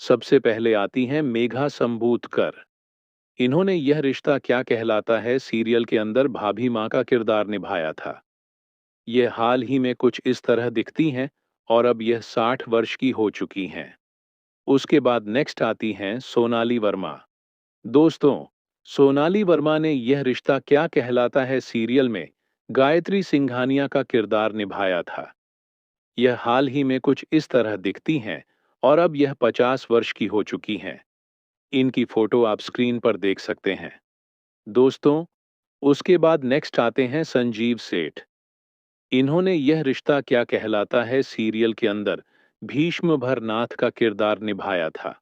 सबसे पहले आती हैं मेघा संबूतकर। इन्होंने यह रिश्ता क्या कहलाता है सीरियल के अंदर भाभी माँ का किरदार निभाया था। ये हाल ही में कुछ इस तरह दिखती हैं और अब यह 60 वर्ष की हो चुकी हैं। उसके बाद नेक्स्ट आती हैं सोनाली वर्मा। दोस्तों, सोनाली वर्मा ने यह रिश्ता क्या कहलाता है सीरियल में गायत्री सिंघानिया का किरदार निभाया था। यह हाल ही में कुछ इस तरह दिखती हैं और अब यह 50 वर्ष की हो चुकी हैं। इनकी फोटो आप स्क्रीन पर देख सकते हैं। दोस्तों, उसके बाद नेक्स्ट आते हैं संजीव सेठ। इन्होंने यह रिश्ता क्या कहलाता है सीरियल के अंदर भीष्म भरनाथ का किरदार निभाया था।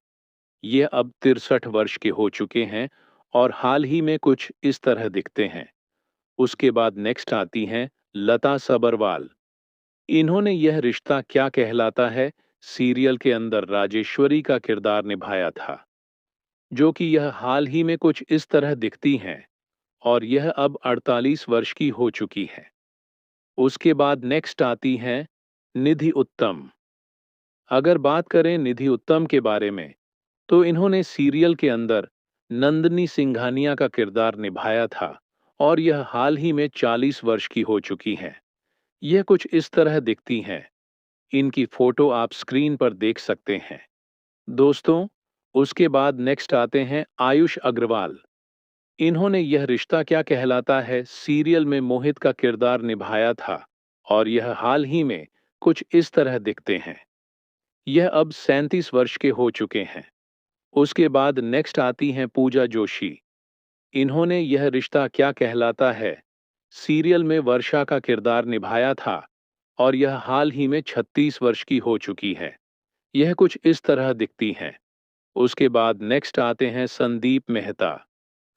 ये अब 63 वर्ष के हो चुके हैं और हाल ही में कुछ इस तरह दिखते हैं। उसके बाद नेक्स्ट आती हैं लता सबरवाल। इन्होंने यह रिश्ता क्या कहलाता है सीरियल के अंदर राजेश्वरी का किरदार निभाया था, जो कि यह हाल ही में कुछ इस तरह दिखती हैं और यह अब 48 वर्ष की हो चुकी है। उसके बाद नेक्स्ट आती हैं निधि उत्तम। अगर बात करें निधि उत्तम के बारे में, तो इन्होंने सीरियल के अंदर नंदनी सिंघानिया का किरदार निभाया था और यह हाल ही में 40 वर्ष की हो चुकी हैं। यह कुछ इस तरह दिखती हैं। इनकी फोटो आप स्क्रीन पर देख सकते हैं। दोस्तों, उसके बाद नेक्स्ट आते हैं आयुष अग्रवाल। इन्होंने यह रिश्ता क्या कहलाता है सीरियल में मोहित का किरदार निभाया था और यह हाल ही में कुछ इस तरह दिखते हैं। यह अब 37 वर्ष के हो चुके हैं। उसके बाद नेक्स्ट आती हैं पूजा जोशी। इन्होंने यह रिश्ता क्या कहलाता है सीरियल में वर्षा का किरदार निभाया था और यह हाल ही में 36 वर्ष की हो चुकी है। यह कुछ इस तरह दिखती हैं। उसके बाद नेक्स्ट आते हैं संदीप मेहता।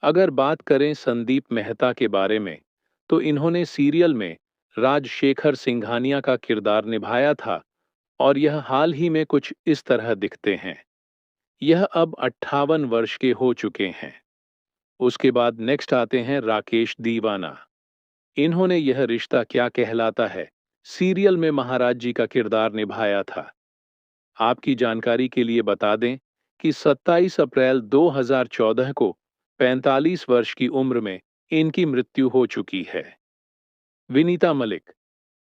अगर बात करें संदीप मेहता के बारे में, तो इन्होंने सीरियल में राजशेखर सिंघानिया का किरदार निभाया था और यह हाल ही में कुछ इस तरह दिखते हैं। यह अब 58 वर्ष के हो चुके हैं। उसके बाद नेक्स्ट आते हैं राकेश दीवाना। इन्होंने यह रिश्ता क्या कहलाता है सीरियल में महाराज जी का किरदार निभाया था। आपकी जानकारी के लिए बता दें कि 27 अप्रैल 2014 को 45 वर्ष की उम्र में इनकी मृत्यु हो चुकी है। विनीता मलिक।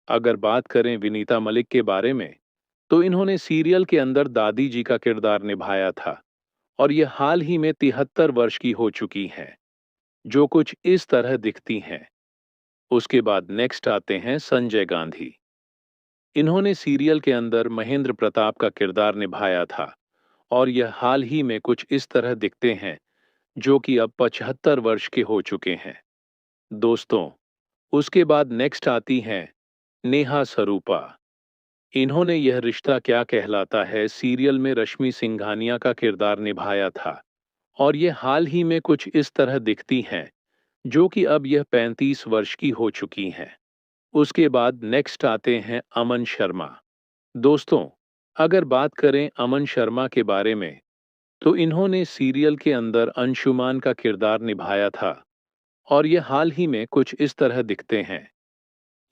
अगर बात करें विनीता मलिक के बारे में, तो इन्होंने सीरियल के अंदर दादी जी का किरदार निभाया था और ये हाल ही में 73 वर्ष की हो चुकी हैं, जो कुछ इस तरह दिखती हैं। उसके बाद नेक्स्ट आते हैं संजय गांधी। इन्होंने सीरियल के अंदर महेंद्र प्रताप का किरदार निभाया था और यह हाल ही में कुछ इस तरह दिखते हैं, जो कि अब 75 वर्ष के हो चुके हैं। दोस्तों, उसके बाद नेक्स्ट आती हैं नेहा सरूपा। इन्होंने यह रिश्ता क्या कहलाता है सीरियल में रश्मि सिंघानिया का किरदार निभाया था और ये हाल ही में कुछ इस तरह दिखती हैं, जो कि अब यह 35 वर्ष की हो चुकी हैं। उसके बाद नेक्स्ट आते हैं अमन शर्मा। दोस्तों, अगर बात करें अमन शर्मा के बारे में, तो इन्होंने सीरियल के अंदर अंशुमान का किरदार निभाया था और ये हाल ही में कुछ इस तरह दिखते हैं।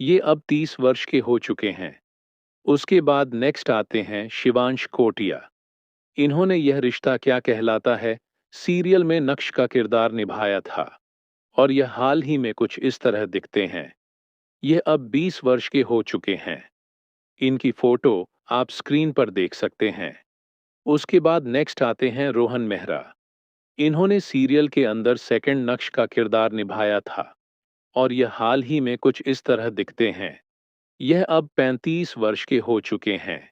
ये अब 30 वर्ष के हो चुके हैं। उसके बाद नेक्स्ट आते हैं शिवांश कोटिया। इन्होंने यह रिश्ता क्या कहलाता है सीरियल में नक्श का किरदार निभाया था और यह हाल ही में कुछ इस तरह दिखते हैं। ये अब 20 वर्ष के हो चुके हैं। इनकी फोटो आप स्क्रीन पर देख सकते हैं। उसके बाद नेक्स्ट आते हैं रोहन मेहरा। इन्होंने सीरियल के अंदर सेकंड नक्श का किरदार निभाया था और यह हाल ही में कुछ इस तरह दिखते हैं। यह अब 35 वर्ष के हो चुके हैं।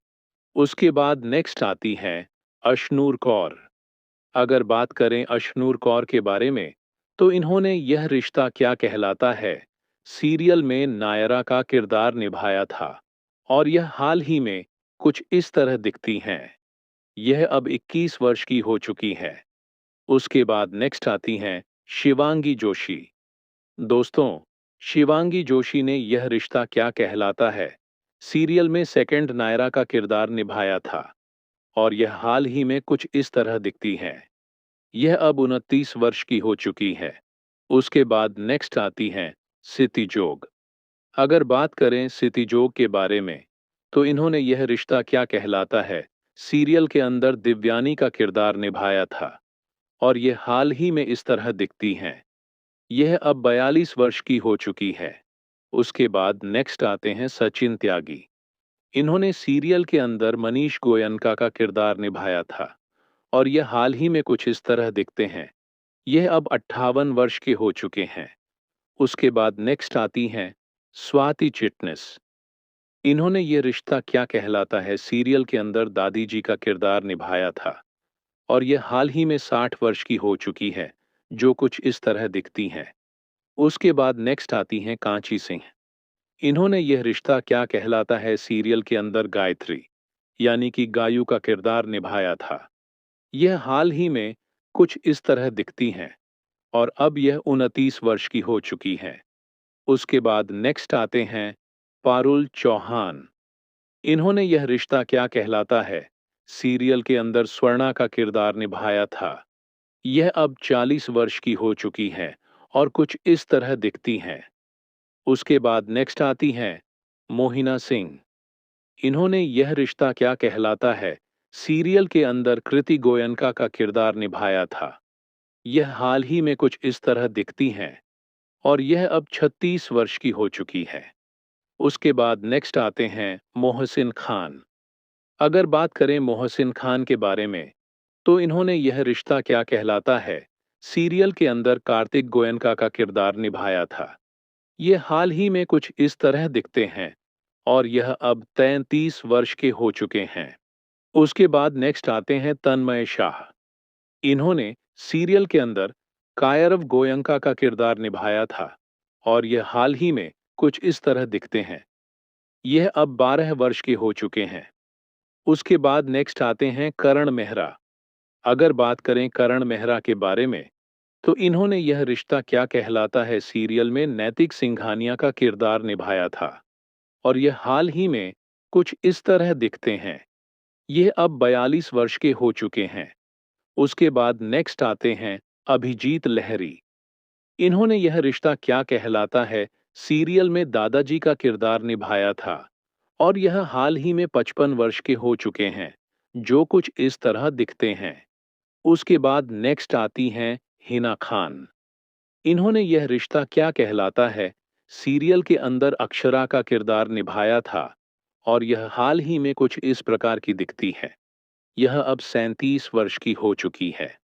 उसके बाद नेक्स्ट आती हैं अशनूर कौर। अगर बात करें अशनूर कौर के बारे में, तो इन्होंने यह रिश्ता क्या कहलाता है सीरियल में नायरा का किरदार निभाया था और यह हाल ही में कुछ इस तरह दिखती हैं। यह अब 21 वर्ष की हो चुकी है। उसके बाद नेक्स्ट आती हैं शिवांगी जोशी। दोस्तों, शिवांगी जोशी ने यह रिश्ता क्या कहलाता है सीरियल में सेकंड नायरा का किरदार निभाया था और यह हाल ही में कुछ इस तरह दिखती हैं। यह अब 29 वर्ष की हो चुकी है। उसके बाद नेक्स्ट आती हैं सिति जोग। अगर बात करें सिति जोग के बारे में, तो इन्होंने यह रिश्ता क्या कहलाता है सीरियल के अंदर दिव्यानी का किरदार निभाया था और ये हाल ही में इस तरह दिखती हैं। यह अब 42 वर्ष की हो चुकी है। उसके बाद नेक्स्ट आते हैं सचिन त्यागी। इन्होंने सीरियल के अंदर मनीष गोयनका का किरदार निभाया था और यह हाल ही में कुछ इस तरह दिखते हैं। यह अब 58 वर्ष के हो चुके हैं। उसके बाद नेक्स्ट आती हैं स्वाति चिटनिस। इन्होंने ये रिश्ता क्या कहलाता है सीरियल के अंदर दादी जी का किरदार निभाया था और ये हाल ही में 60 वर्ष की हो चुकी है, जो कुछ इस तरह दिखती हैं। उसके बाद नेक्स्ट आती हैं कांची सिंह। इन्होंने यह रिश्ता क्या कहलाता है सीरियल के अंदर गायत्री यानी कि गायू का किरदार निभाया था। यह हाल ही में कुछ इस तरह दिखती हैं और अब यह 29 वर्ष की हो चुकी हैं। उसके बाद नेक्स्ट आते हैं पारुल चौहान। इन्होंने यह रिश्ता क्या कहलाता है सीरियल के अंदर स्वर्णा का किरदार निभाया था। यह अब 40 वर्ष की हो चुकी हैं और कुछ इस तरह दिखती हैं। उसके बाद नेक्स्ट आती हैं मोहिना सिंह। इन्होंने यह रिश्ता क्या कहलाता है सीरियल के अंदर कृति गोयनका का किरदार निभाया था। यह हाल ही में कुछ इस तरह दिखती हैं और यह अब 36 वर्ष की हो चुकी है। उसके बाद नेक्स्ट आते हैं मोहसिन खान। अगर बात करें मोहसिन खान के बारे में, तो इन्होंने यह रिश्ता क्या कहलाता है सीरियल के अंदर कार्तिक गोयनका का किरदार निभाया था। ये हाल ही में कुछ इस तरह दिखते हैं और यह अब 33 वर्ष के हो चुके हैं। उसके बाद नेक्स्ट आते हैं तन्मय शाह। इन्होंने सीरियल के अंदर कायरव गोयनका का किरदार निभाया था और यह हाल ही में कुछ इस तरह दिखते हैं। यह अब 12 वर्ष के हो चुके हैं। उसके बाद नेक्स्ट आते हैं करण मेहरा। अगर बात करें करण मेहरा के बारे में, तो इन्होंने यह रिश्ता क्या कहलाता है सीरियल में नैतिक सिंघानिया का किरदार निभाया था और यह हाल ही में कुछ इस तरह दिखते हैं। ये अब 42 वर्ष के हो चुके हैं। उसके बाद नेक्स्ट आते हैं अभिजीत लहरी। इन्होंने यह रिश्ता क्या कहलाता है सीरियल में दादाजी का किरदार निभाया था और यह हाल ही में 55 वर्ष के हो चुके हैं, जो कुछ इस तरह दिखते हैं। उसके बाद नेक्स्ट आती हैं हिना खान। इन्होंने यह रिश्ता क्या कहलाता है सीरियल के अंदर अक्षरा का किरदार निभाया था और यह हाल ही में कुछ इस प्रकार की दिखती है। यह अब 37 वर्ष की हो चुकी है।